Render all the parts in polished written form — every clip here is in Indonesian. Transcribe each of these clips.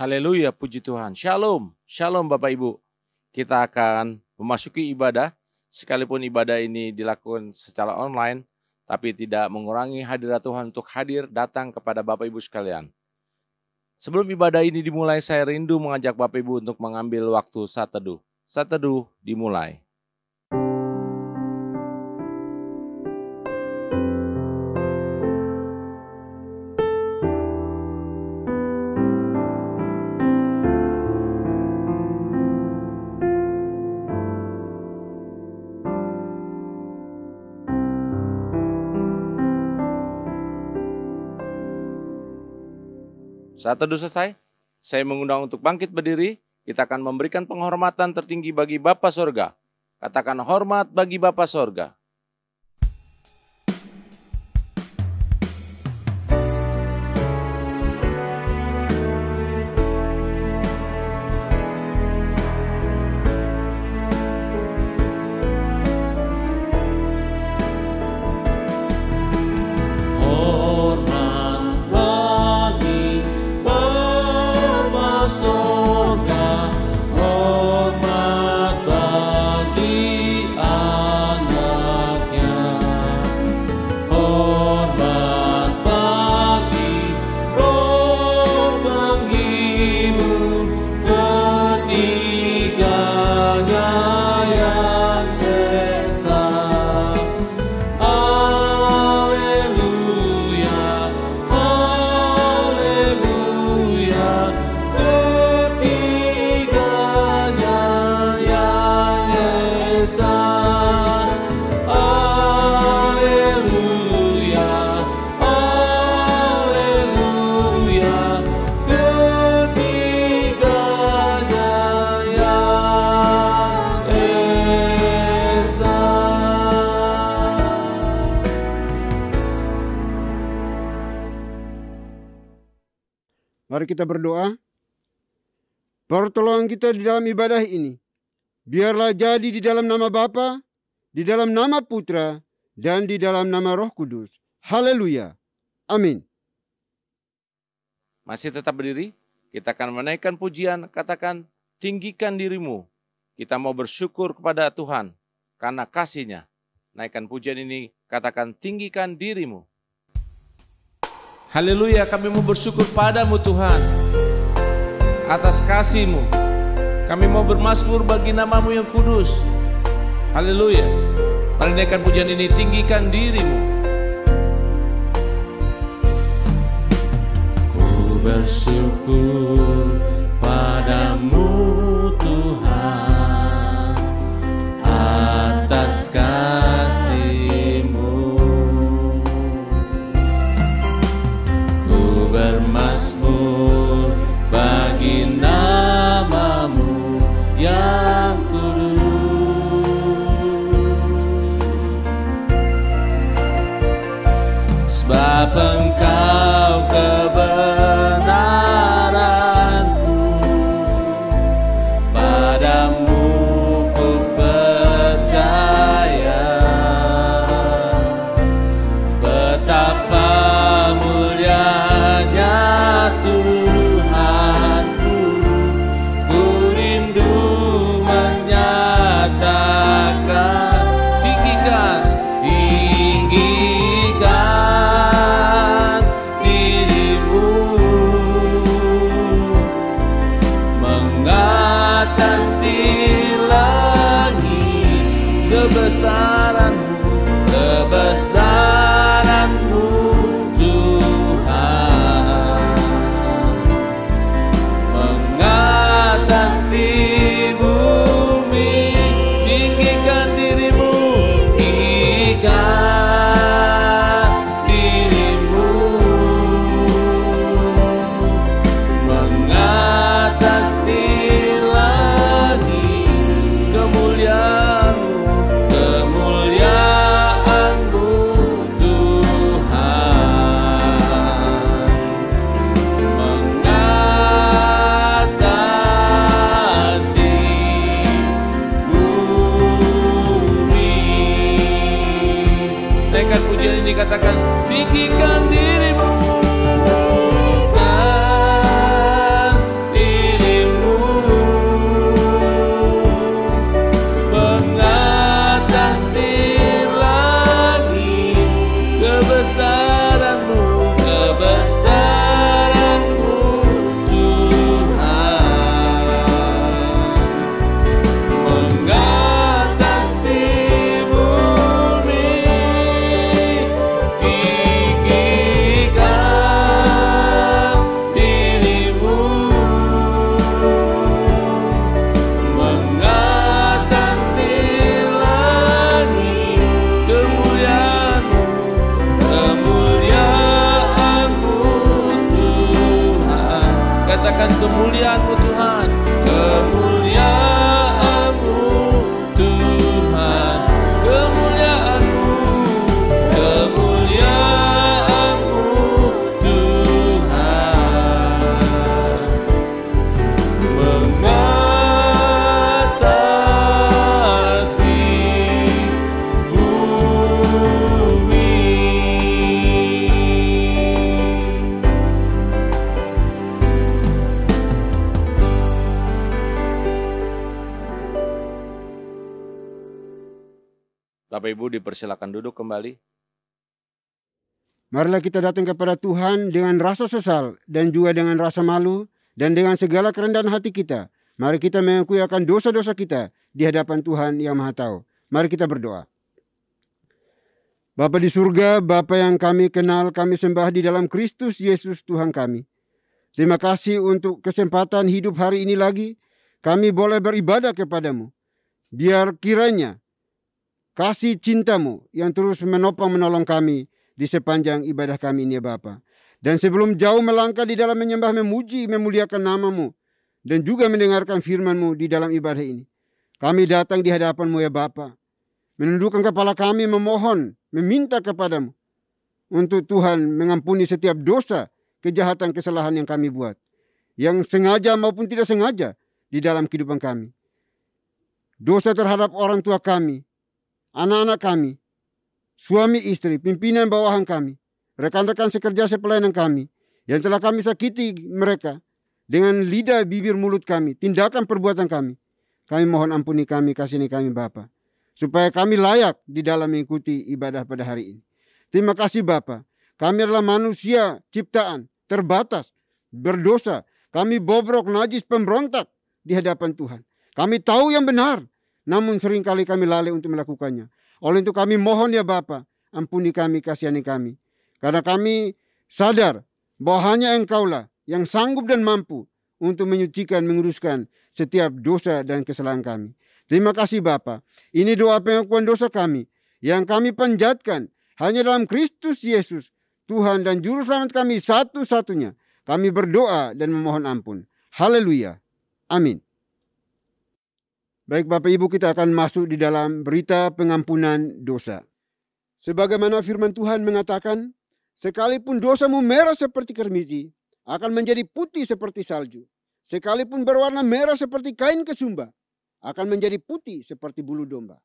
Haleluya, puji Tuhan. Shalom, shalom Bapak Ibu. Kita akan memasuki ibadah, sekalipun ibadah ini dilakukan secara online, tapi tidak mengurangi hadirat Tuhan untuk hadir datang kepada Bapak Ibu sekalian. Sebelum ibadah ini dimulai, saya rindu mengajak Bapak Ibu untuk mengambil waktu saat teduh. Saat teduh dimulai. Saat teduh selesai, saya mengundang untuk bangkit berdiri. Kita akan memberikan penghormatan tertinggi bagi Bapa Sorga. Katakan hormat bagi Bapa Sorga. Mari kita berdoa. Pertolongan kita di dalam ibadah ini, biarlah jadi di dalam nama Bapa, di dalam nama Putra, dan di dalam nama Roh Kudus. Haleluya. Amin. Masih tetap berdiri, kita akan menaikkan pujian, katakan tinggikan dirimu. Kita mau bersyukur kepada Tuhan karena kasih-Nya. Naikkan pujian ini, katakan tinggikan dirimu. Haleluya, kami mau bersyukur padamu Tuhan atas kasih-Mu. Kami mau bermazmur bagi nama-Mu yang kudus. Haleluya. Mari naikkan pujian ini, tinggikan dirimu. Ku bersyukur padamu Tuhan atas kasih-Mu. Bermazmur bagi nama-Mu yang kudus. Sebab Engkau kebenaran-Ku, pada katakan kemuliaan-Mu Tuhan, kemuliaan-Mu Tuhan, kemuliaan-Mu, kemuliaan-Mu Tuhan, mengatasi bumi. Bapak Ibu dipersilakan duduk kembali. Marilah kita datang kepada Tuhan dengan rasa sesal dan juga dengan rasa malu dan dengan segala kerendahan hati kita. Mari kita mengakui akan dosa-dosa kita di hadapan Tuhan yang Maha Tahu. Mari kita berdoa. Bapa di surga, Bapa yang kami kenal, kami sembah di dalam Kristus Yesus Tuhan kami. Terima kasih untuk kesempatan hidup hari ini lagi. Kami boleh beribadah kepadamu. Biar kiranya kasih cintamu yang terus menopang menolong kami di sepanjang ibadah kami ini ya Bapa. Dan sebelum jauh melangkah di dalam menyembah, memuji, memuliakan namamu, dan juga mendengarkan firman-Mu di dalam ibadah ini, kami datang di hadapan-Mu ya Bapa, menundukkan kepala kami, memohon, meminta kepadamu untuk Tuhan mengampuni setiap dosa, kejahatan, kesalahan yang kami buat, yang sengaja maupun tidak sengaja di dalam kehidupan kami. Dosa terhadap orang tua kami, anak-anak kami, suami istri, pimpinan bawahan kami, rekan-rekan sekerja sepelayanan kami, yang telah kami sakiti mereka dengan lidah, bibir, mulut kami, tindakan, perbuatan kami. Kami mohon ampuni kami, kasihani kami Bapa, supaya kami layak di dalam mengikuti ibadah pada hari ini. Terima kasih Bapa. Kami adalah manusia ciptaan, terbatas, berdosa. Kami bobrok, najis, pemberontak di hadapan Tuhan. Kami tahu yang benar, namun seringkali kami lalai untuk melakukannya. Oleh itu kami mohon ya Bapa, ampuni kami, kasihani kami. Karena kami sadar bahwa hanya Engkaulah yang sanggup dan mampu untuk menyucikan, menguruskan setiap dosa dan kesalahan kami. Terima kasih Bapa. Ini doa pengakuan dosa kami yang kami panjatkan hanya dalam Kristus Yesus, Tuhan dan Juru Selamat kami satu-satunya. Kami berdoa dan memohon ampun. Haleluya. Amin. Baik Bapak Ibu, kita akan masuk di dalam berita pengampunan dosa. Sebagaimana firman Tuhan mengatakan, sekalipun dosamu merah seperti kermiji, akan menjadi putih seperti salju. Sekalipun berwarna merah seperti kain kesumba, akan menjadi putih seperti bulu domba.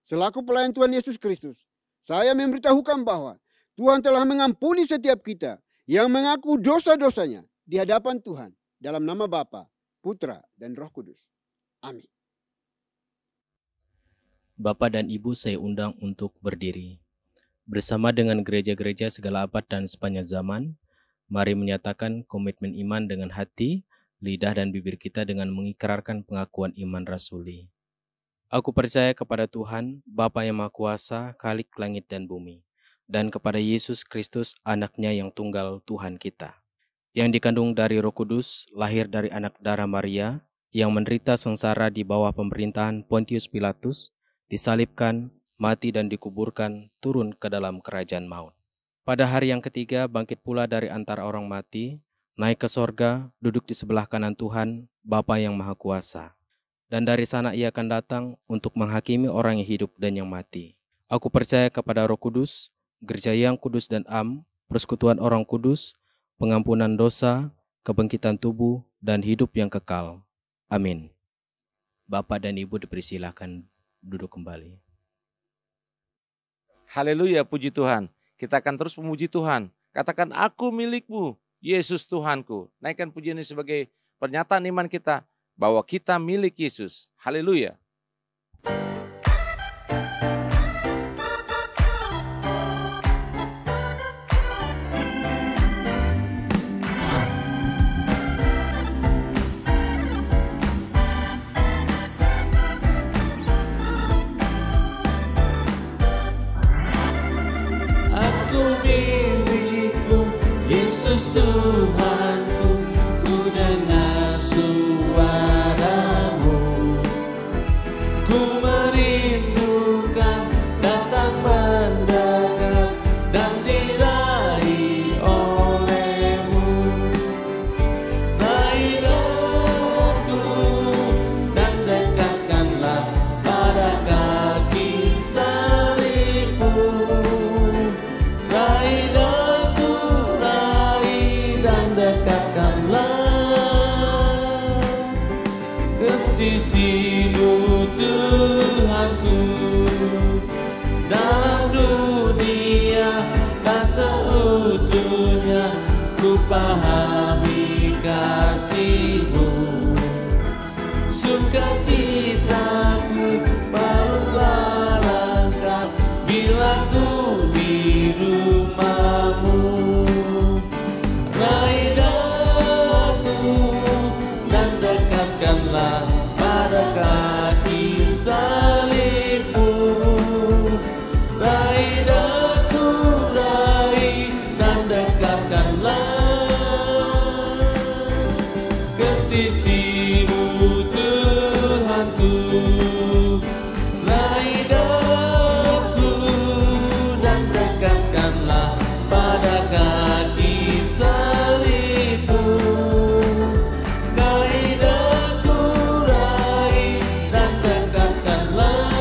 Selaku pelayan Tuhan Yesus Kristus, saya memberitahukan bahwa Tuhan telah mengampuni setiap kita yang mengaku dosa-dosanya di hadapan Tuhan dalam nama Bapa, Putra, dan Roh Kudus. Amin. Bapak dan Ibu saya undang untuk berdiri. Bersama dengan gereja-gereja segala abad dan sepanjang zaman, mari menyatakan komitmen iman dengan hati, lidah dan bibir kita dengan mengikrarkan pengakuan iman rasuli. Aku percaya kepada Tuhan, Bapa yang Maha Kuasa, Khalik langit dan bumi, dan kepada Yesus Kristus, Anaknya yang tunggal Tuhan kita, yang dikandung dari Roh Kudus, lahir dari anak darah Maria, yang menderita sengsara di bawah pemerintahan Pontius Pilatus, disalibkan, mati dan dikuburkan, turun ke dalam kerajaan maut. Pada hari yang ketiga bangkit pula dari antara orang mati, naik ke sorga, duduk di sebelah kanan Tuhan, Bapa yang Maha Kuasa. Dan dari sana ia akan datang untuk menghakimi orang yang hidup dan yang mati. Aku percaya kepada Roh Kudus, gereja yang kudus dan am, persekutuan orang kudus, pengampunan dosa, kebangkitan tubuh, dan hidup yang kekal. Amin. Bapak dan Ibu dipersilakan duduk kembali. Haleluya, puji Tuhan. Kita akan terus memuji Tuhan. Katakan, aku milikmu, Yesus Tuhanku. Naikkan pujian ini sebagai pernyataan iman kita bahwa kita milik Yesus. Haleluya. dekatkanlah ke sisi-Mu Tuhanku. Dalam dunia tak seutuhnya ku pahami kasih-Mu. Sukacitaku baru barangkali bila ku di rumah-Mu. Raih daku dan dekatkanlah pada kaki salib-Mu. Raih daku, raih dan dekatkanlah ke sisi-Mu Tuhanku. Raih daku dan dekatkanlah pada kaki salib-Mu. Raih daku, raih dan dekatkanlah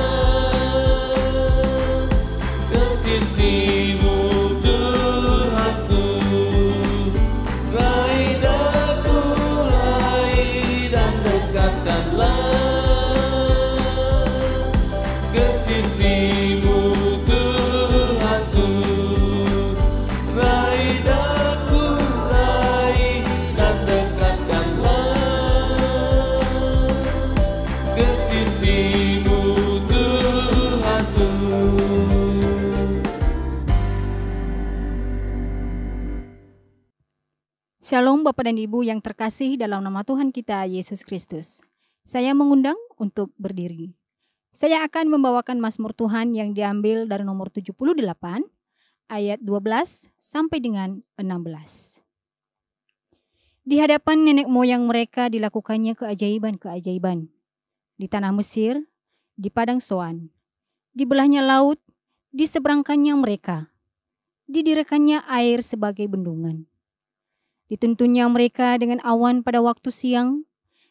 ke sisi-Mu Tuhanku. Raih daku, raih dan dekatkanlah ke sisi-Mu Tuhanku. Raih daku, raih dan dekatkanlah ke sisi-Mu Tuhanku. Shalom Bapak dan Ibu yang terkasih dalam nama Tuhan kita Yesus Kristus. Saya mengundang untuk berdiri. Saya akan membawakan Mazmur Tuhan yang diambil dari nomor 78 ayat 12 sampai dengan 16. Di hadapan nenek moyang mereka dilakukannya keajaiban-keajaiban. Di tanah Mesir, di padang Soan, dibelahnya laut, diseberangkannya mereka. Didirikannya air sebagai bendungan. Dituntunnya mereka dengan awan pada waktu siang,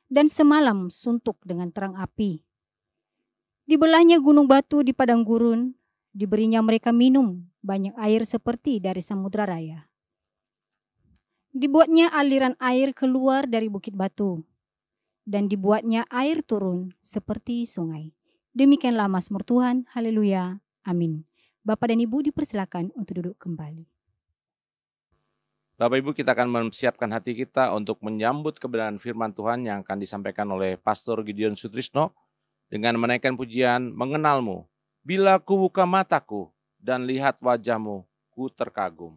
dan semalam suntuk dengan terang api. Dibelahnya gunung batu di padang gurun, diberinya mereka minum banyak air seperti dari samudra raya. Dibuatnya aliran air keluar dari bukit batu, dan dibuatnya air turun seperti sungai. Demikianlah Mazmur Tuhan, haleluya, amin. Bapak dan Ibu dipersilakan untuk duduk kembali. Bapak Ibu, kita akan mempersiapkan hati kita untuk menyambut kebenaran firman Tuhan yang akan disampaikan oleh Pastor Gideon Sutrisno dengan menaikkan pujian Mengenal-Mu. Bila ku buka mataku dan lihat wajah-Mu, ku terkagum.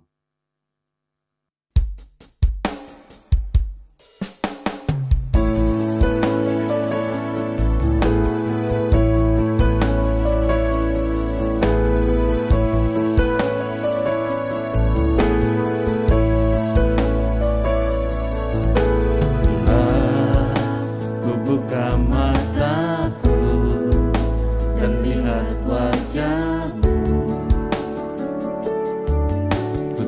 Buka mataku dan lihat wajah-Mu, ku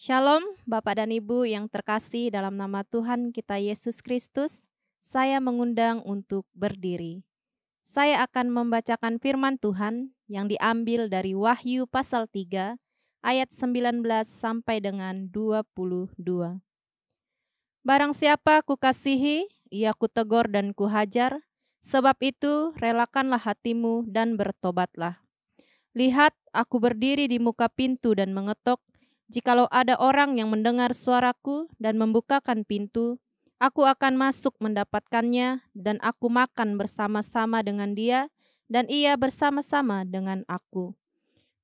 Shalom Bapak dan Ibu yang terkasih dalam nama Tuhan kita Yesus Kristus. Saya mengundang untuk berdiri. Saya akan membacakan firman Tuhan yang diambil dari Wahyu pasal 3 ayat 19 sampai dengan 22. Barang siapa kukasihi, ia kutegur dan kuhajar, sebab itu relakanlah hatimu dan bertobatlah. Lihat, aku berdiri di muka pintu dan mengetok. Jikalau ada orang yang mendengar suaraku dan membukakan pintu, aku akan masuk mendapatkannya dan aku makan bersama-sama dengan dia dan ia bersama-sama dengan aku.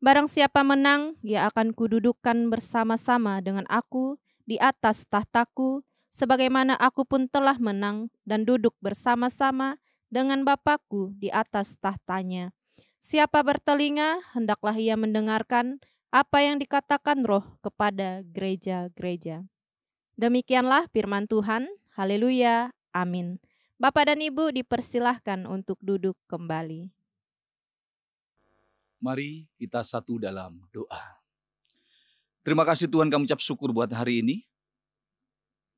Barang siapa menang, ia akan kududukkan bersama-sama dengan aku di atas tahtaku, sebagaimana aku pun telah menang dan duduk bersama-sama dengan Bapakku di atas tahtanya. Siapa bertelinga, hendaklah ia mendengarkan apa yang dikatakan Roh kepada gereja-gereja. Demikianlah firman Tuhan. Haleluya. Amin. Bapak dan Ibu dipersilahkan untuk duduk kembali. Mari kita satu dalam doa. Terima kasih Tuhan, kami ucap syukur buat hari ini.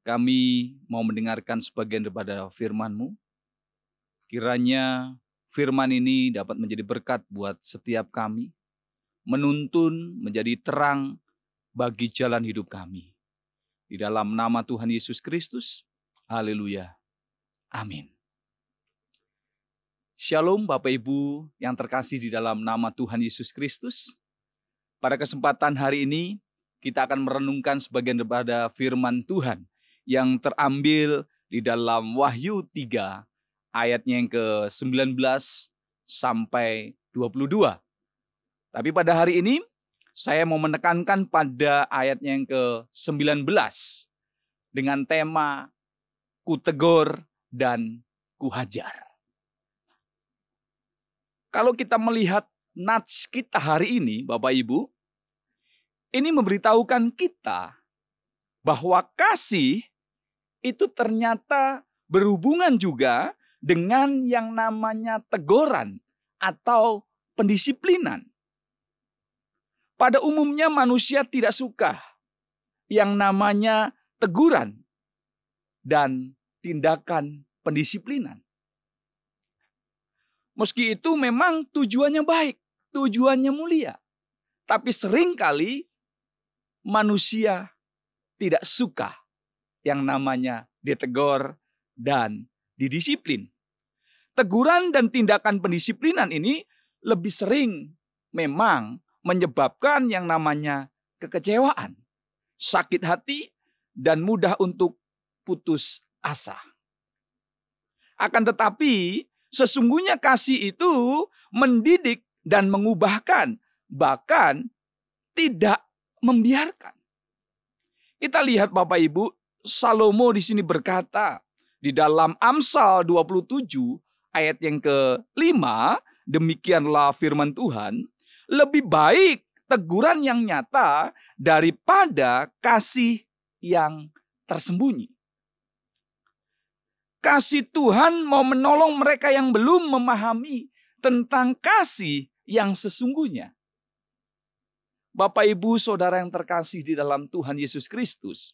Kami mau mendengarkan sebagian daripada firman-Mu. Kiranya firman ini dapat menjadi berkat buat setiap kami, menuntun menjadi terang bagi jalan hidup kami. Di dalam nama Tuhan Yesus Kristus, haleluya, amin. Shalom Bapak Ibu yang terkasih di dalam nama Tuhan Yesus Kristus. Pada kesempatan hari ini, kita akan merenungkan sebagian daripada firman Tuhan yang terambil di dalam Wahyu 3 ayatnya yang ke-19 sampai 22. Tapi pada hari ini saya mau menekankan pada ayatnya yang ke-19 dengan tema kutegur dan kuhajar. Kalau kita melihat nats kita hari ini, Bapak Ibu, ini memberitahukan kita bahwa kasih itu ternyata berhubungan juga dengan yang namanya teguran atau pendisiplinan. Pada umumnya manusia tidak suka yang namanya teguran dan tindakan pendisiplinan. Meski itu memang tujuannya baik, tujuannya mulia. Tapi seringkali manusia tidak suka yang namanya ditegur dan didisiplin. Teguran dan tindakan pendisiplinan ini lebih sering memang menyebabkan yang namanya kekecewaan, sakit hati, dan mudah untuk putus asa. Akan tetapi, sesungguhnya kasih itu mendidik dan mengubahkan, bahkan tidak membiarkan. Kita lihat Bapak Ibu, Salomo di sini berkata di dalam Amsal 27 ayat yang ke-5, demikianlah firman Tuhan, lebih baik teguran yang nyata daripada kasih yang tersembunyi. Kasih Tuhan mau menolong mereka yang belum memahami tentang kasih yang sesungguhnya. Bapak, Ibu, Saudara yang terkasih di dalam Tuhan Yesus Kristus,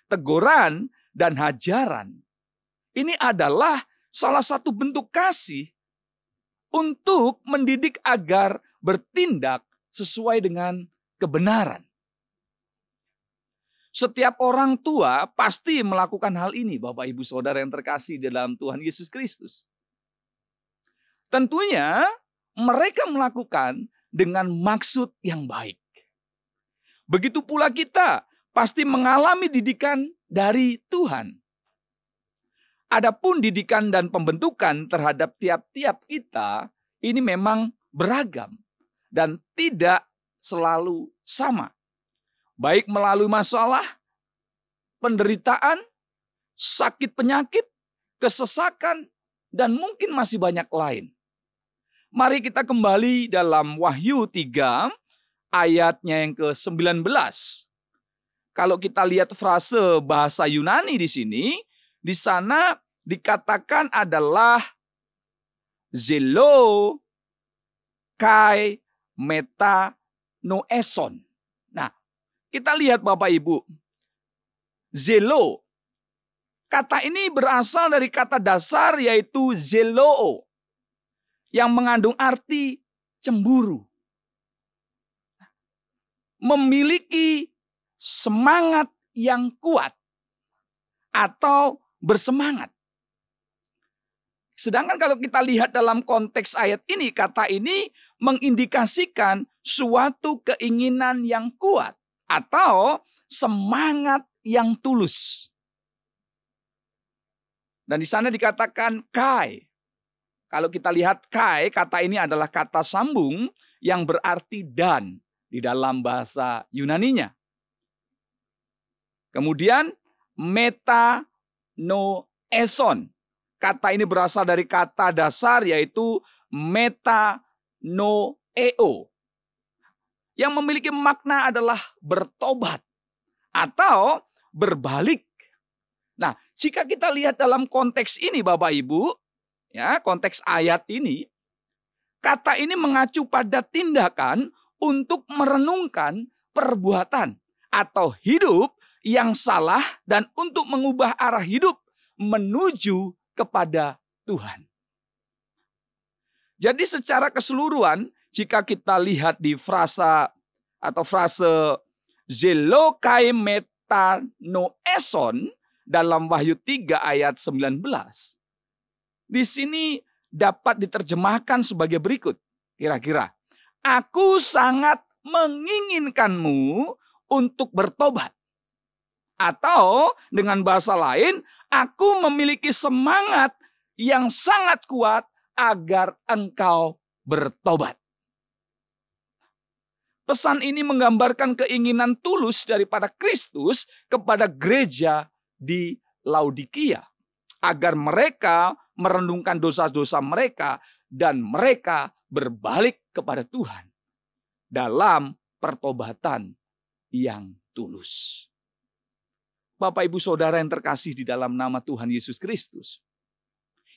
teguran dan hajaran ini adalah salah satu bentuk kasih untuk mendidik agar bertindak sesuai dengan kebenaran. Setiap orang tua pasti melakukan hal ini, Bapak, Ibu, Saudara yang terkasih di dalam Tuhan Yesus Kristus. Tentunya mereka melakukan dengan maksud yang baik. Begitu pula kita pasti mengalami didikan dari Tuhan. Adapun didikan dan pembentukan terhadap tiap-tiap kita ini memang beragam dan tidak selalu sama. Baik melalui masalah, penderitaan, sakit penyakit, kesesakan, dan mungkin masih banyak lain. Mari kita kembali dalam Wahyu 3 ayatnya yang ke-19. Kalau kita lihat frase bahasa Yunani di sini, di sana dikatakan adalah zelo kai meta noeson. Nah, kita lihat Bapak Ibu, zelo. Kata ini berasal dari kata dasar yaitu zeloo, yang mengandung arti cemburu. Memiliki semangat yang kuat atau bersemangat. Sedangkan kalau kita lihat dalam konteks ayat ini, kata ini mengindikasikan suatu keinginan yang kuat atau semangat yang tulus. Dan di sana dikatakan kai. Kalau kita lihat kai, kata ini adalah kata sambung yang berarti dan di dalam bahasa Yunaninya. Kemudian metanoeson. Kata ini berasal dari kata dasar yaitu metanoeo. Yang memiliki makna adalah bertobat atau berbalik. Nah, jika kita lihat dalam konteks ini Bapak Ibu, ya, konteks ayat ini, kata ini mengacu pada tindakan untuk merenungkan perbuatan atau hidup yang salah dan untuk mengubah arah hidup menuju kepada Tuhan. Jadi secara keseluruhan, jika kita lihat di frase zelokai metanoeson dalam Wahyu 3 ayat 19, di sini dapat diterjemahkan sebagai berikut. Kira-kira, aku sangat menginginkanmu untuk bertobat. Atau dengan bahasa lain, aku memiliki semangat yang sangat kuat agar engkau bertobat. Pesan ini menggambarkan keinginan tulus daripada Kristus kepada gereja di Laodikia. Agar mereka merenungkan dosa-dosa mereka dan mereka berbalik kepada Tuhan dalam pertobatan yang tulus. Bapak Ibu Saudara yang terkasih di dalam nama Tuhan Yesus Kristus.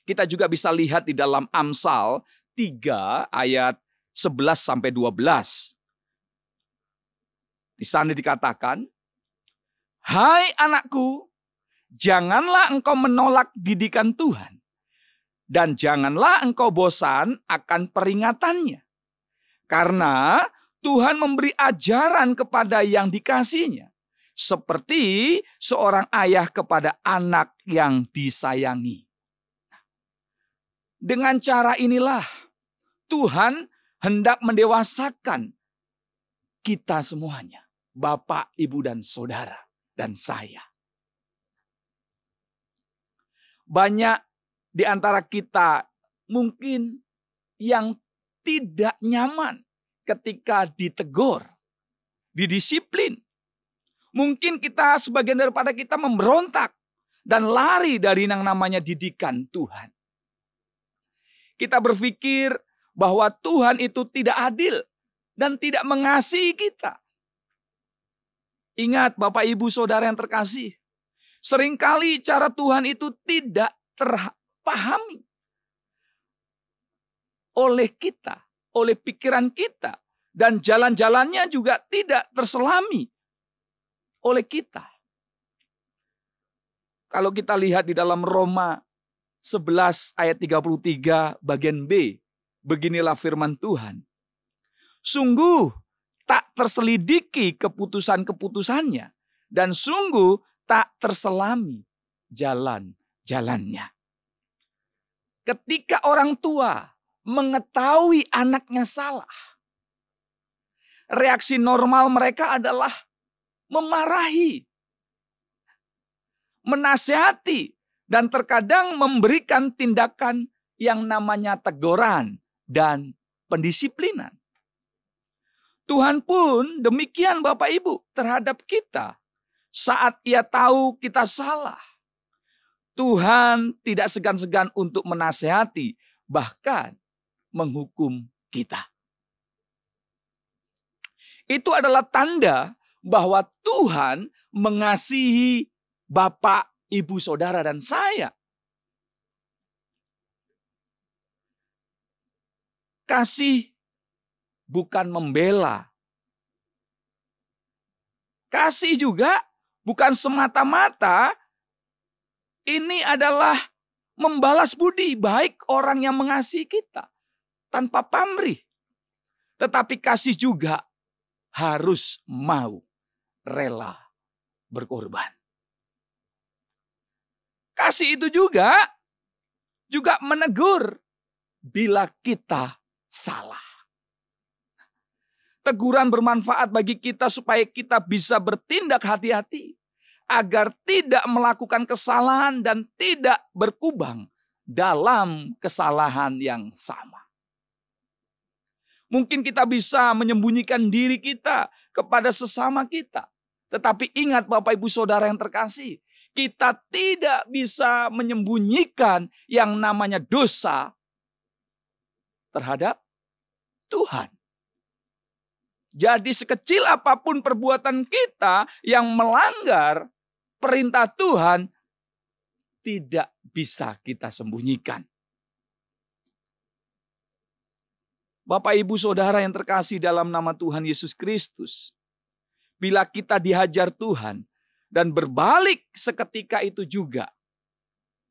Kita juga bisa lihat di dalam Amsal 3 ayat 11-12. Di sana dikatakan, hai anakku, janganlah engkau menolak didikan Tuhan. Dan janganlah engkau bosan akan peringatannya. Karena Tuhan memberi ajaran kepada yang dikasihinya. Seperti seorang ayah kepada anak yang disayangi. Dengan cara inilah Tuhan hendak mendewasakan kita semuanya. Bapak, Ibu, dan Saudara, dan saya. Banyak di antara kita mungkin yang tidak nyaman ketika ditegur, didisiplin. Mungkin kita, sebagian daripada kita memberontak dan lari dari yang namanya didikan Tuhan. Kita berpikir bahwa Tuhan itu tidak adil dan tidak mengasihi kita. Ingat Bapak Ibu Saudara yang terkasih, seringkali cara Tuhan itu tidak terpahami oleh kita, oleh pikiran kita, dan jalan-jalannya juga tidak terselami oleh kita. Kalau kita lihat di dalam Roma 11 ayat 33 bagian B, beginilah firman Tuhan. Sungguh tak terselidiki keputusan-keputusannya, dan sungguh tak terselami jalan-jalannya. Ketika orang tua mengetahui anaknya salah, reaksi normal mereka adalah memarahi, menasihati, dan terkadang memberikan tindakan yang namanya teguran dan pendisiplinan. Tuhan pun demikian Bapak Ibu terhadap kita. Saat Ia tahu kita salah, Tuhan tidak segan-segan untuk menasihati, bahkan menghukum kita. Itu adalah tanda bahwa Tuhan mengasihi Bapak, Ibu, Saudara, dan saya. Kasih bukan membela. Kasih juga bukan semata-mata ini adalah membalas budi baik orang yang mengasihi kita tanpa pamrih. Tetapi kasih juga harus mau rela berkorban. Kasih itu juga menegur bila kita salah. Teguran bermanfaat bagi kita supaya kita bisa bertindak hati-hati agar tidak melakukan kesalahan dan tidak berkubang dalam kesalahan yang sama. Mungkin kita bisa menyembunyikan diri kita kepada sesama kita. Tetapi ingat Bapak Ibu Saudara yang terkasih, kita tidak bisa menyembunyikan yang namanya dosa terhadap Tuhan. Jadi sekecil apapun perbuatan kita yang melanggar perintah Tuhan, tidak bisa kita sembunyikan. Bapak Ibu Saudara yang terkasih dalam nama Tuhan Yesus Kristus, bila kita dihajar Tuhan dan berbalik seketika itu juga,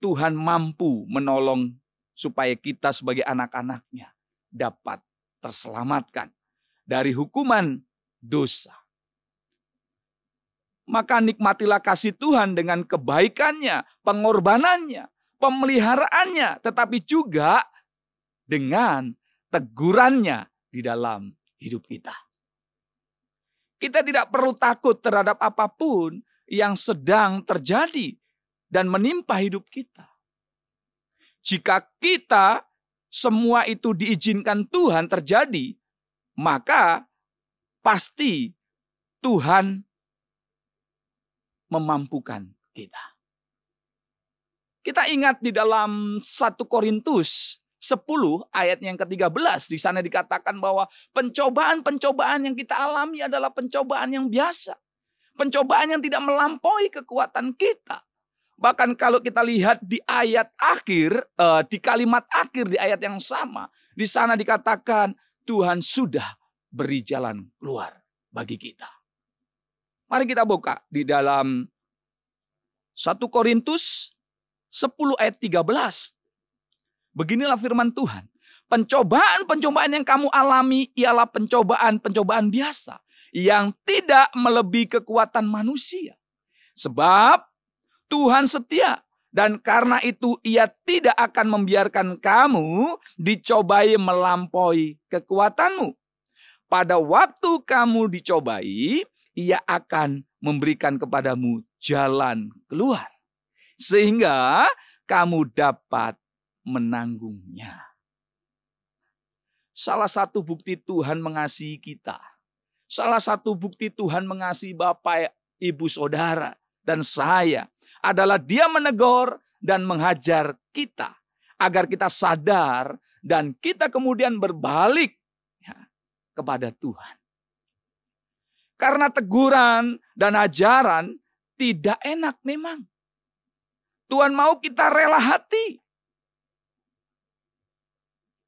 Tuhan mampu menolong supaya kita sebagai anak-anaknya dapat terselamatkan dari hukuman dosa. Maka nikmatilah kasih Tuhan dengan kebaikannya, pengorbanannya, pemeliharaannya, tetapi juga dengan tegurannya di dalam hidup kita. Kita tidak perlu takut terhadap apapun yang sedang terjadi dan menimpa hidup kita. Jika kita semua itu diizinkan Tuhan terjadi, maka pasti Tuhan memampukan kita. Kita ingat di dalam 1 Korintus 10 ayat yang ke-13. Di sana dikatakan bahwa pencobaan-pencobaan yang kita alami adalah pencobaan yang biasa. Pencobaan yang tidak melampaui kekuatan kita. Bahkan kalau kita lihat di ayat akhir, di kalimat akhir di ayat yang sama. Di sana dikatakan Tuhan sudah beri jalan keluar bagi kita. Mari kita buka di dalam 1 Korintus 10 ayat 13. Beginilah firman Tuhan. Pencobaan-pencobaan yang kamu alami ialah pencobaan-pencobaan biasa. Yang tidak melebihi kekuatan manusia. Sebab Tuhan setia. Dan karena itu ia tidak akan membiarkan kamu dicobai melampaui kekuatanmu. Pada waktu kamu dicobai, ia akan memberikan kepadamu jalan keluar. Sehingga kamu dapat menanggungnya. Salah satu bukti Tuhan mengasihi kita. Salah satu bukti Tuhan mengasihi Bapak, Ibu, Saudara, dan saya adalah Dia menegur dan menghajar kita agar kita sadar dan kita kemudian berbalik kepada Tuhan. Karena teguran dan ajaran tidak enak memang. Tuhan mau kita rela hati.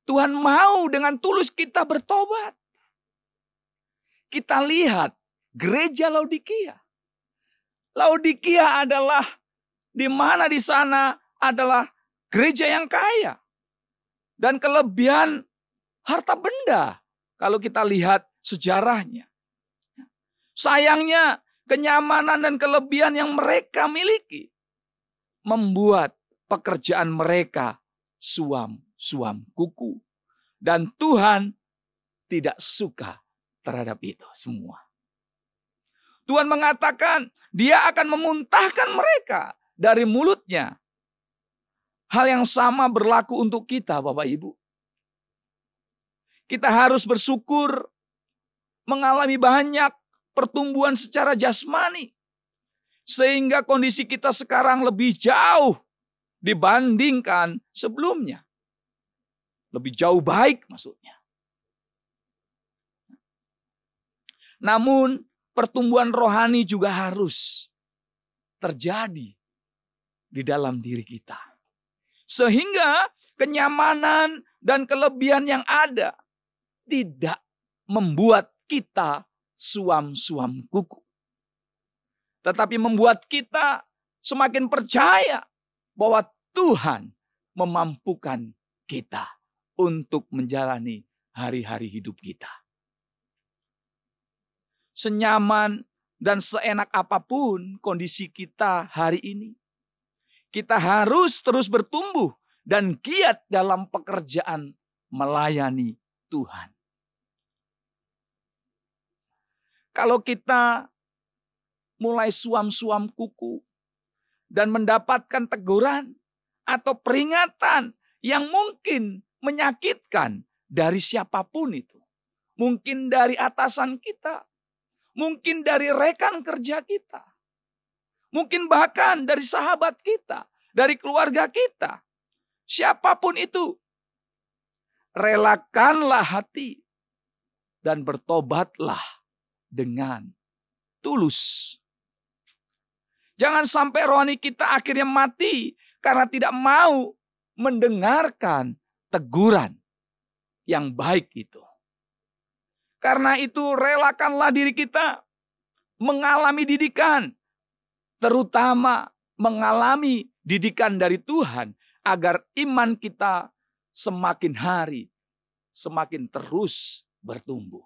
Tuhan mau dengan tulus kita bertobat. Kita lihat gereja Laodikia. Laodikia adalah di mana di sana adalah gereja yang kaya. Dan kelebihan harta benda. Kalau kita lihat sejarahnya. Sayangnya kenyamanan dan kelebihan yang mereka miliki. Membuat pekerjaan mereka suam kuku. Dan Tuhan tidak suka terhadap itu semua. Tuhan mengatakan Dia akan memuntahkan mereka dari mulutnya. Hal yang sama berlaku untuk kita, Bapak Ibu. Kita harus bersyukur mengalami banyak pertumbuhan secara jasmani. Sehingga kondisi kita sekarang lebih jauh dibandingkan sebelumnya. Lebih jauh baik maksudnya. Namun pertumbuhan rohani juga harus terjadi di dalam diri kita. Sehingga kenyamanan dan kelebihan yang ada tidak membuat kita suam kuku. tetapi membuat kita semakin percaya bahwa Tuhan memampukan kita untuk menjalani hari-hari hidup kita. Senyaman dan seenak apapun kondisi kita hari ini, kita harus terus bertumbuh dan giat dalam pekerjaan melayani Tuhan. Kalau kita mulai suam-suam kuku dan mendapatkan teguran atau peringatan yang mungkin menyakitkan dari siapapun itu, mungkin dari atasan kita, mungkin dari rekan kerja kita, mungkin bahkan dari sahabat kita, dari keluarga kita, siapapun itu, relakanlah hati dan bertobatlah dengan tulus. Jangan sampai rohani kita akhirnya mati karena tidak mau mendengarkan teguran yang baik itu. Karena itu relakanlah diri kita mengalami didikan, terutama mengalami didikan dari Tuhan agar iman kita semakin hari semakin terus bertumbuh.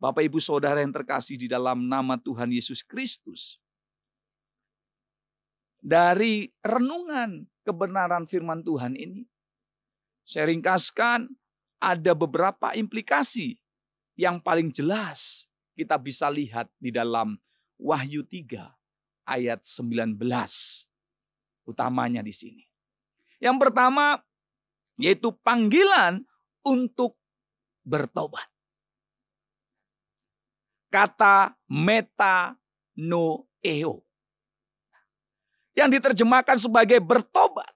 Bapak Ibu Saudara yang terkasih di dalam nama Tuhan Yesus Kristus, dari renungan kebenaran firman Tuhan ini, saya ringkaskan ada beberapa implikasi yang paling jelas kita bisa lihat di dalam Wahyu 3 ayat 19. Utamanya di sini. Yang pertama yaitu panggilan untuk bertobat. Kata metanoeo yang diterjemahkan sebagai bertobat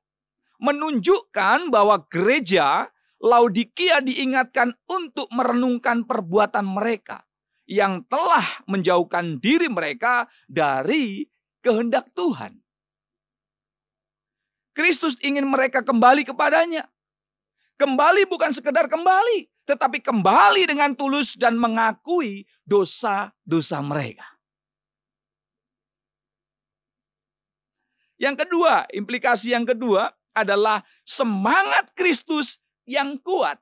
menunjukkan bahwa gereja Laodikia diingatkan untuk merenungkan perbuatan mereka yang telah menjauhkan diri mereka dari kehendak Tuhan. Kristus ingin mereka kembali kepadanya. Kembali bukan sekedar kembali, tetapi kembali dengan tulus dan mengakui dosa-dosa mereka. Yang kedua, implikasi yang kedua adalah semangat Kristus yang kuat.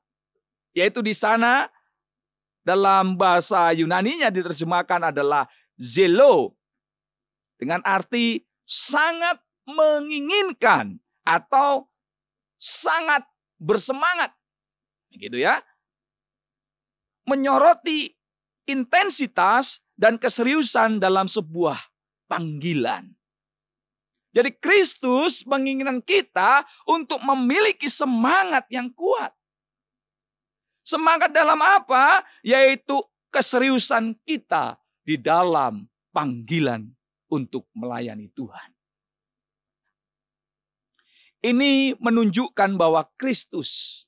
Yaitu di sana dalam bahasa Yunaninya diterjemahkan adalah zelo. Dengan arti sangat menginginkan atau sangat bersemangat. Gitu ya. Menyoroti intensitas dan keseriusan dalam sebuah panggilan. Jadi Kristus menginginkan kita untuk memiliki semangat yang kuat. Semangat dalam apa? Yaitu keseriusan kita di dalam panggilan untuk melayani Tuhan. Ini menunjukkan bahwa Kristus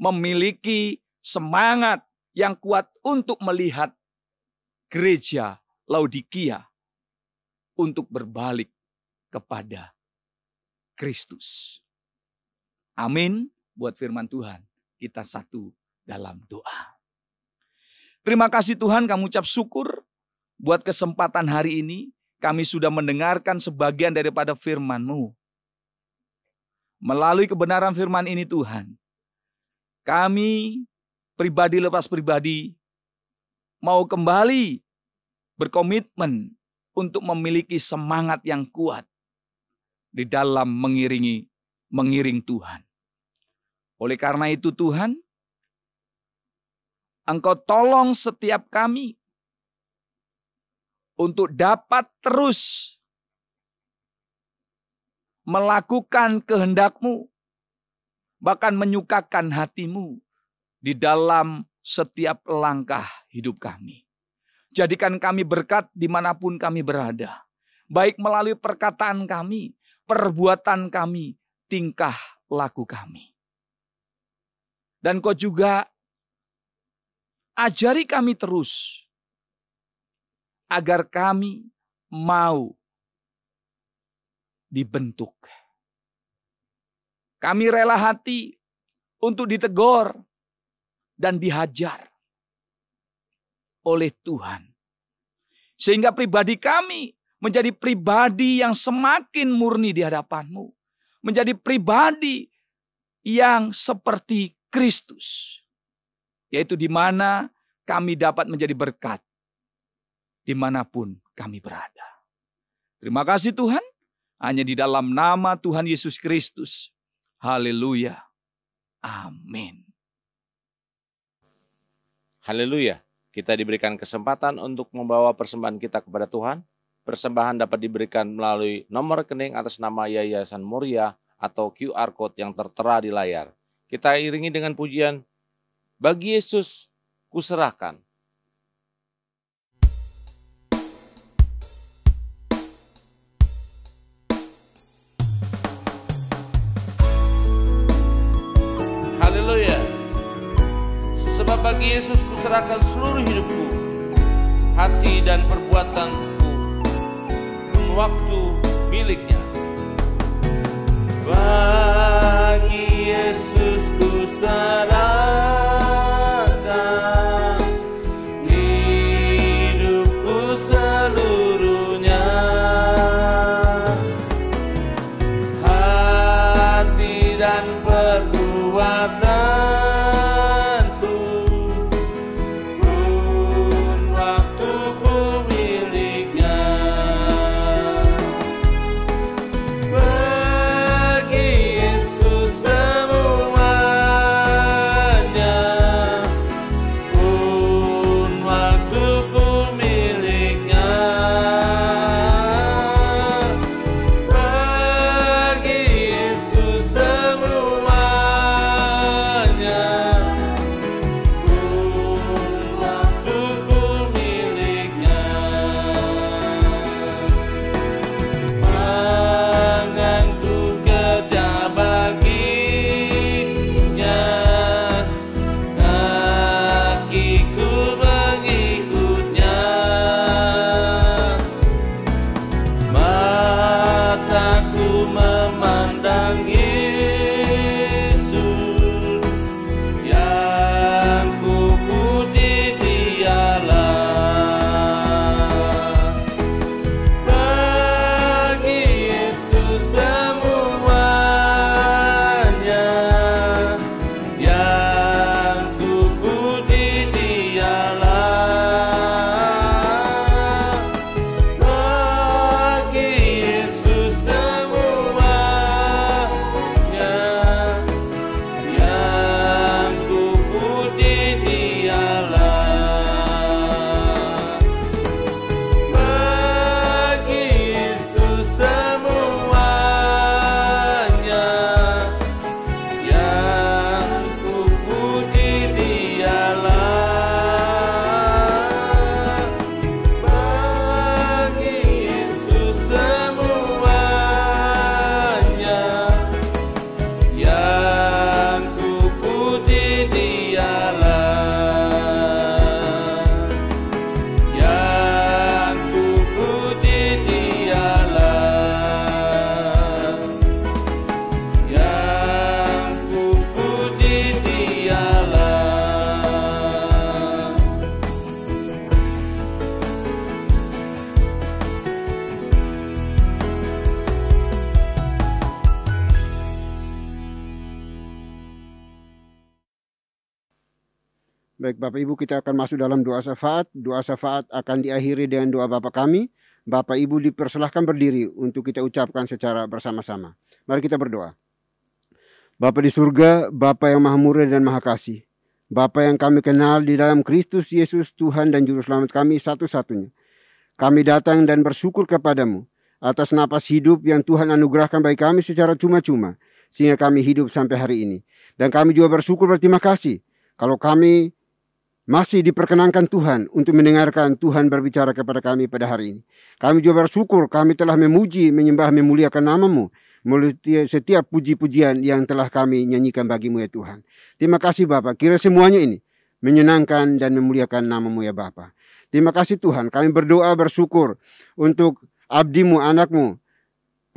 memiliki semangat yang kuat untuk melihat gereja Laodikia untuk berbalik kepada Kristus. Amin. Buat firman Tuhan, kita satu dalam doa. Terima kasih Tuhan, kami ucap syukur buat kesempatan hari ini. Kami sudah mendengarkan sebagian daripada firman-Mu. Melalui kebenaran firman ini Tuhan, kami pribadi lepas pribadi mau kembali berkomitmen untuk memiliki semangat yang kuat di dalam mengiring Tuhan. Oleh karena itu Tuhan, Engkau tolong setiap kami untuk dapat terus melakukan kehendak-Mu, bahkan menyukakan hati-Mu di dalam setiap langkah hidup kami. Jadikan kami berkat dimanapun kami berada, baik melalui perkataan kami, perbuatan kami, tingkah laku kami. Dan Kau juga ajari kami terus agar kami mau dibentuk. Kami rela hati untuk ditegur dan dihajar oleh Tuhan. Sehingga pribadi kami menjadi pribadi yang semakin murni di hadapan-Mu. Menjadi pribadi yang seperti Kristus. Yaitu di mana kami dapat menjadi berkat dimanapun kami berada. Terima kasih Tuhan, hanya di dalam nama Tuhan Yesus Kristus. Haleluya. Amin. Haleluya. Kita diberikan kesempatan untuk membawa persembahan kita kepada Tuhan. Persembahan dapat diberikan melalui nomor rekening atas nama Yayasan Muria atau QR Code yang tertera di layar. Kita iringi dengan pujian, bagi Yesus kuserahkan. Haleluya. Sebab bagi Yesus kuserahkan seluruh hidupku, hati dan perbuatanku, waktu miliknya. Bagi Yesus kuserahkan hidupku seluruhnya, hati dan perbuatanku, pun waktuku miliknya. Baik Bapak Ibu, kita akan masuk dalam doa syafaat. Doa syafaat akan diakhiri dengan doa Bapa kami. Bapak Ibu dipersilahkan berdiri untuk kita ucapkan secara bersama-sama. Mari kita berdoa. Bapa di surga, Bapa yang maha murah dan maha kasih. Bapa yang kami kenal di dalam Kristus Yesus, Tuhan dan Juru Selamat kami satu-satunya. Kami datang dan bersyukur kepadamu atas napas hidup yang Tuhan anugerahkan bagi kami secara cuma-cuma, sehingga kami hidup sampai hari ini. Dan kami juga bersyukur berterima kasih kalau kami masih diperkenankan Tuhan untuk mendengarkan Tuhan berbicara kepada kami pada hari ini. Kami juga bersyukur kami telah memuji, menyembah, memuliakan nama-Mu melalui setiap puji-pujian yang telah kami nyanyikan bagi-Mu ya Tuhan. Terima kasih Bapa, kira semuanya ini menyenangkan dan memuliakan nama-Mu ya Bapa. Terima kasih Tuhan, kami berdoa bersyukur untuk abdi-Mu, anak-Mu,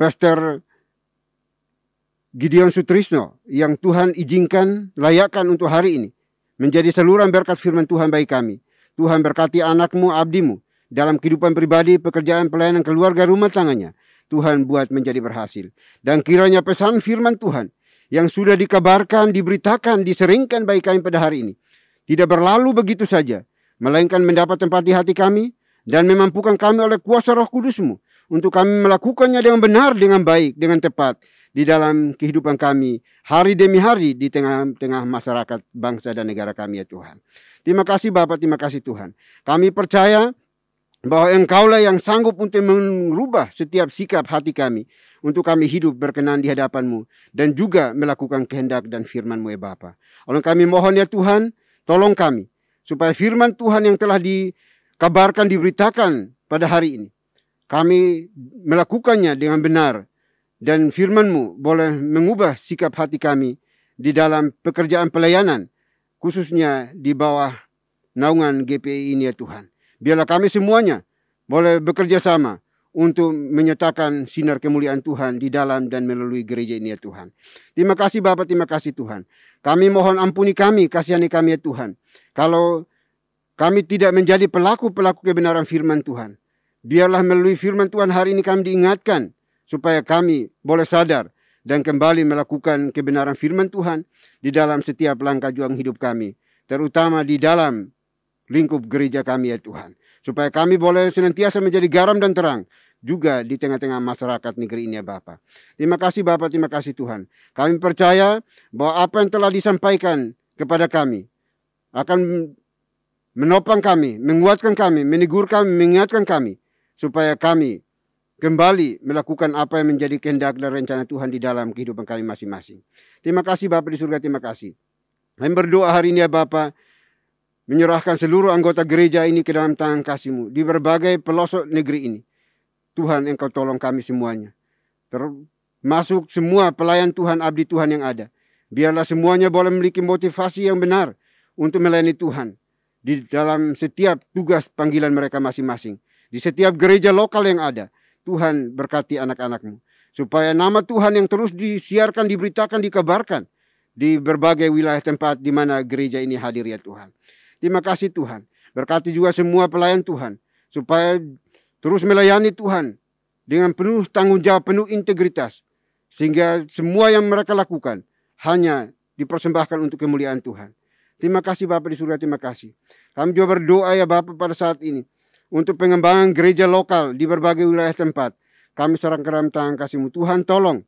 Pastor Gideon Sutrisno yang Tuhan izinkan layakkan untuk hari ini menjadi saluran berkat firman Tuhan bagi kami. Tuhan berkati anak-Mu, abdi-Mu, dalam kehidupan pribadi, pekerjaan, pelayanan, keluarga, rumah tangganya. Tuhan buat menjadi berhasil. Dan kiranya pesan firman Tuhan yang sudah dikabarkan, diberitakan, diseringkan bagi kami pada hari ini tidak berlalu begitu saja, melainkan mendapat tempat di hati kami dan memampukan kami oleh kuasa Roh Kudus-Mu untuk kami melakukannya dengan benar, dengan baik, dengan tepat di dalam kehidupan kami hari demi hari di tengah-tengah masyarakat, bangsa dan negara kami ya Tuhan. Terima kasih Bapa, terima kasih Tuhan. Kami percaya bahwa Engkaulah yang sanggup untuk merubah setiap sikap hati kami untuk kami hidup berkenan di hadapan-Mu dan juga melakukan kehendak dan firman-Mu ya Bapa. Oleh kami mohon ya Tuhan, tolong kami supaya firman Tuhan yang telah dikabarkan, diberitakan pada hari ini, kami melakukannya dengan benar dan firman-Mu boleh mengubah sikap hati kami di dalam pekerjaan pelayanan, khususnya di bawah naungan GPI ini ya Tuhan. Biarlah kami semuanya boleh bekerja sama untuk menyatakan sinar kemuliaan Tuhan di dalam dan melalui gereja ini ya Tuhan. Terima kasih Bapa, terima kasih Tuhan. Kami mohon ampuni kami, kasihani kami ya Tuhan. Kalau kami tidak menjadi pelaku-pelaku kebenaran firman Tuhan, biarlah melalui firman Tuhan hari ini kami diingatkan supaya kami boleh sadar dan kembali melakukan kebenaran firman Tuhan di dalam setiap langkah juang hidup kami, terutama di dalam lingkup gereja kami ya Tuhan. Supaya kami boleh senantiasa menjadi garam dan terang juga di tengah-tengah masyarakat negeri ini ya Bapa. Terima kasih Bapa, terima kasih Tuhan. Kami percaya bahwa apa yang telah disampaikan kepada kami akan menopang kami, menguatkan kami, menegur kami, mengingatkan kami supaya kami kembali melakukan apa yang menjadi kehendak dan rencana Tuhan di dalam kehidupan kami masing-masing. Terima kasih Bapa di surga, terima kasih. Kami berdoa hari ini ya Bapa, menyerahkan seluruh anggota gereja ini ke dalam tangan kasih-Mu di berbagai pelosok negeri ini. Tuhan, Engkau tolong kami semuanya, termasuk semua pelayan Tuhan, abdi Tuhan yang ada. Biarlah semuanya boleh memiliki motivasi yang benar untuk melayani Tuhan di dalam setiap tugas panggilan mereka masing-masing. Di setiap gereja lokal yang ada, Tuhan berkati anak-anak-Mu, supaya nama Tuhan yang terus disiarkan, diberitakan, dikabarkan di berbagai wilayah tempat di mana gereja ini hadir ya Tuhan. Terima kasih Tuhan. Berkati juga semua pelayan Tuhan, supaya terus melayani Tuhan dengan penuh tanggung jawab, penuh integritas, sehingga semua yang mereka lakukan hanya dipersembahkan untuk kemuliaan Tuhan. Terima kasih Bapa di surga, terima kasih. Kami juga berdoa ya Bapa pada saat ini untuk pengembangan gereja lokal di berbagai wilayah tempat. Kami serahkan ke dalam tangan kasih-Mu. Tuhan tolong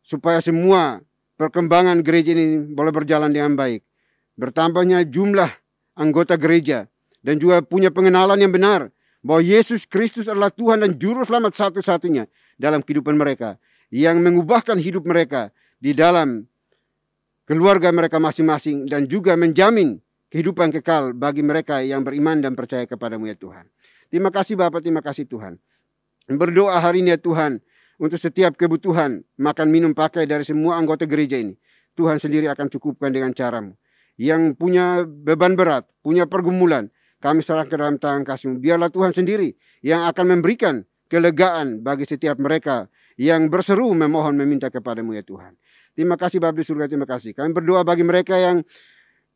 supaya semua perkembangan gereja ini boleh berjalan dengan baik. Bertambahnya jumlah anggota gereja dan juga punya pengenalan yang benar bahwa Yesus Kristus adalah Tuhan dan Juru Selamat satu-satunya dalam kehidupan mereka, yang mengubahkan hidup mereka di dalam keluarga mereka masing-masing dan juga menjamin kehidupan kekal bagi mereka yang beriman dan percaya kepada-Mu ya Tuhan. Terima kasih Bapa, terima kasih Tuhan. Berdoa hari ini ya Tuhan untuk setiap kebutuhan makan, minum, pakai dari semua anggota gereja ini. Tuhan sendiri akan cukupkan dengan cara-Mu. Yang punya beban berat, punya pergumulan, kami serahkan ke dalam tangan kasih-Mu. Biarlah Tuhan sendiri yang akan memberikan kelegaan bagi setiap mereka yang berseru memohon meminta kepada-Mu ya Tuhan. Terima kasih Bapa di surga, terima kasih. Kami berdoa bagi mereka yang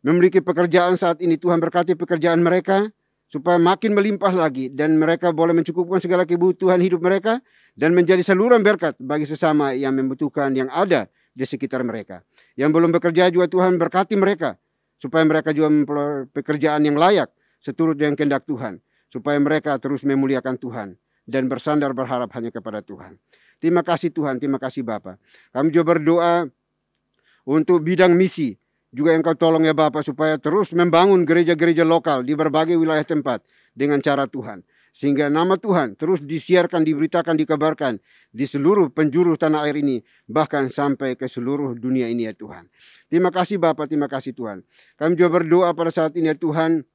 memiliki pekerjaan saat ini. Tuhan berkati pekerjaan mereka supaya makin melimpah lagi dan mereka boleh mencukupkan segala kebutuhan hidup mereka dan menjadi saluran berkat bagi sesama yang membutuhkan yang ada di sekitar mereka. Yang belum bekerja juga Tuhan berkati mereka supaya mereka juga memperoleh pekerjaan yang layak seturut dengan kehendak Tuhan, supaya mereka terus memuliakan Tuhan dan bersandar berharap hanya kepada Tuhan. Terima kasih Tuhan, terima kasih Bapa. Kami juga berdoa untuk bidang misi, juga Engkau tolong ya Bapa supaya terus membangun gereja-gereja lokal di berbagai wilayah tempat dengan cara Tuhan, sehingga nama Tuhan terus disiarkan, diberitakan, dikabarkan di seluruh penjuru tanah air ini, bahkan sampai ke seluruh dunia ini ya Tuhan. Terima kasih Bapa, terima kasih Tuhan. Kami juga berdoa pada saat ini ya Tuhan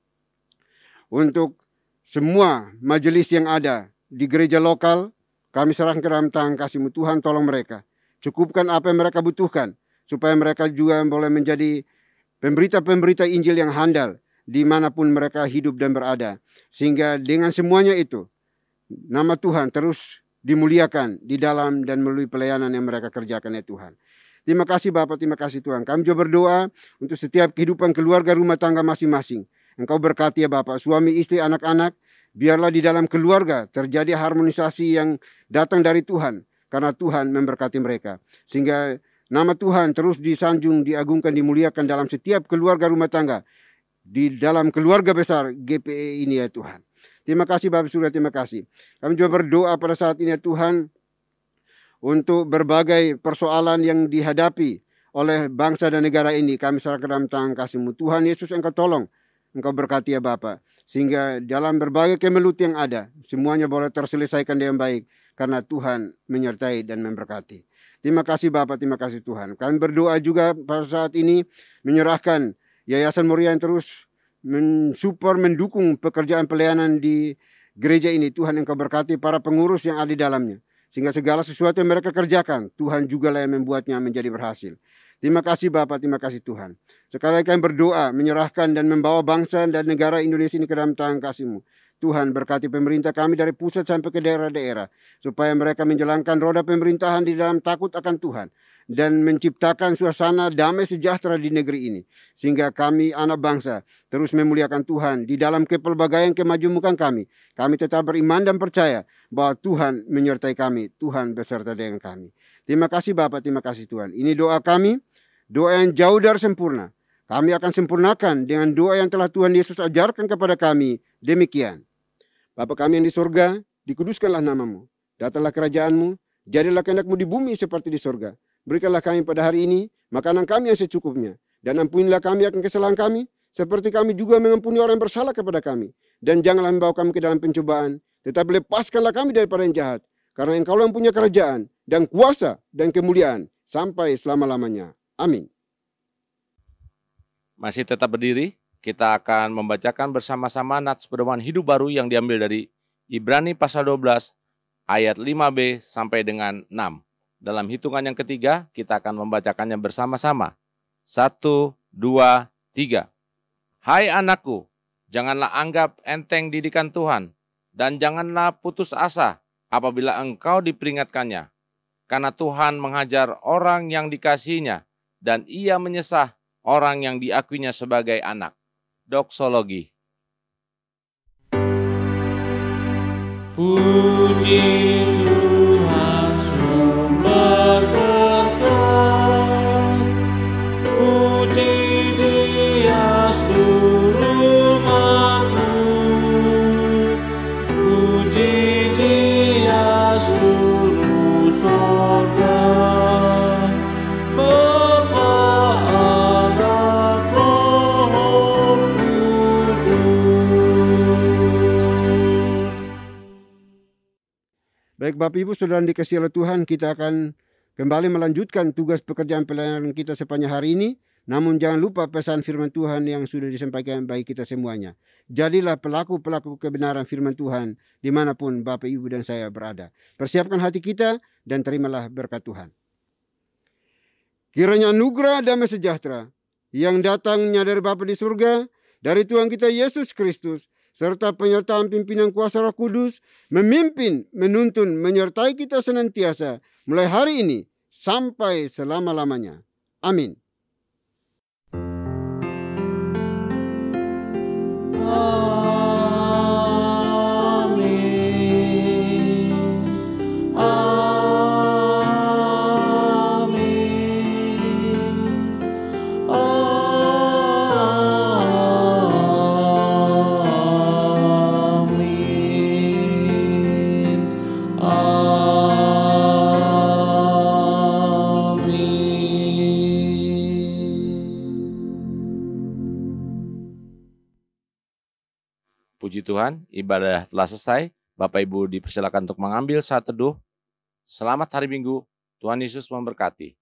untuk semua majelis yang ada di gereja lokal. Kami serahkan ke dalam tangan kasih-Mu. Tuhan tolong mereka, cukupkan apa yang mereka butuhkan, supaya mereka juga boleh menjadi pemberita-pemberita Injil yang handal dimanapun mereka hidup dan berada. Sehingga dengan semuanya itu, nama Tuhan terus dimuliakan di dalam dan melalui pelayanan yang mereka kerjakan ya Tuhan. Terima kasih Bapa, terima kasih Tuhan. Kami juga berdoa untuk setiap kehidupan keluarga rumah tangga masing-masing. Engkau berkati ya Bapa, suami, istri, anak-anak, Biarlah di dalam keluarga terjadi harmonisasi yang datang dari Tuhan, karena Tuhan memberkati mereka. Sehingga nama Tuhan terus disanjung, diagungkan, dimuliakan dalam setiap keluarga rumah tangga, di dalam keluarga besar GPE ini ya Tuhan. Terima kasih Bapak Surya, terima kasih. Kami juga berdoa pada saat ini ya Tuhan, untuk berbagai persoalan yang dihadapi oleh bangsa dan negara ini. Kami serahkan dalam tangan kasih-Mu. Tuhan Yesus, Engkau tolong, Engkau berkati ya Bapa, sehingga dalam berbagai kemelut yang ada, semuanya boleh terselesaikan dengan baik, karena Tuhan menyertai dan memberkati. Terima kasih Bapa, terima kasih Tuhan. Kami berdoa juga pada saat ini, menyerahkan Yayasan Moria yang terus mensupport, mendukung pekerjaan pelayanan di gereja ini. Tuhan Engkau berkati para pengurus yang ada di dalamnya, sehingga segala sesuatu yang mereka kerjakan, Tuhan juga lah yang membuatnya menjadi berhasil. Terima kasih Bapak, terima kasih Tuhan. Sekali lagi kami berdoa, menyerahkan dan membawa bangsa dan negara Indonesia ini ke dalam tangan kasih-Mu. Tuhan berkati pemerintah kami dari pusat sampai ke daerah-daerah, supaya mereka menjalankan roda pemerintahan di dalam takut akan Tuhan, dan menciptakan suasana damai sejahtera di negeri ini. Sehingga kami anak bangsa terus memuliakan Tuhan di dalam kepelbagaian kemajumukan kami. Kami tetap beriman dan percaya bahwa Tuhan menyertai kami, Tuhan beserta dengan kami. Terima kasih Bapak, terima kasih Tuhan. Ini doa kami, doa yang jauh dari sempurna. Kami akan sempurnakan dengan doa yang telah Tuhan Yesus ajarkan kepada kami. Demikian. Bapa kami yang di surga, dikuduskanlah nama-Mu. Datanglah kerajaan-Mu, jadilah kehendak-Mu di bumi seperti di surga. Berikanlah kami pada hari ini makanan kami yang secukupnya. Dan ampunilah kami akan kesalahan kami, seperti kami juga mengampuni orang yang bersalah kepada kami. Dan janganlah membawa kami ke dalam pencobaan, tetapi lepaskanlah kami daripada yang jahat. Karena Engkau yang punya kerajaan, dan kuasa, dan kemuliaan, sampai selama-lamanya. Amin. Masih tetap berdiri, kita akan membacakan bersama-sama nats pedoman hidup baru yang diambil dari Ibrani pasal 12 ayat 5b sampai dengan 6. Dalam hitungan yang ketiga, kita akan membacakannya bersama-sama. 1, 2, 3. Hai anakku, janganlah anggap enteng didikan Tuhan, dan janganlah putus asa apabila engkau diperingatkannya. Karena Tuhan menghajar orang yang dikasihinya, dan Ia menyesah orang yang diakuinya sebagai anak. Doksologi. Puji Tuhan sumber berkat, puji Dia seluruh makhluk, puji Dia seluruh sorga, Bapa, Anak, Roh Kudus. Baik Bapak Ibu Saudara dikasihi oleh Tuhan, kita akan kembali melanjutkan tugas pekerjaan pelayanan kita sepanjang hari ini. Namun jangan lupa pesan firman Tuhan yang sudah disampaikan bagi kita semuanya. Jadilah pelaku-pelaku kebenaran firman Tuhan dimanapun Bapak Ibu dan saya berada. Persiapkan hati kita dan terimalah berkat Tuhan. Kiranya anugerah damai sejahtera yang datangnya dari Bapa di surga, dari Tuhan kita Yesus Kristus, serta penyertaan pimpinan kuasa Roh Kudus, memimpin, menuntun, menyertai kita senantiasa, mulai hari ini sampai selama-lamanya. Amin. Puji Tuhan, ibadah telah selesai. Bapak Ibu dipersilakan untuk mengambil saat teduh. Selamat hari Minggu, Tuhan Yesus memberkati.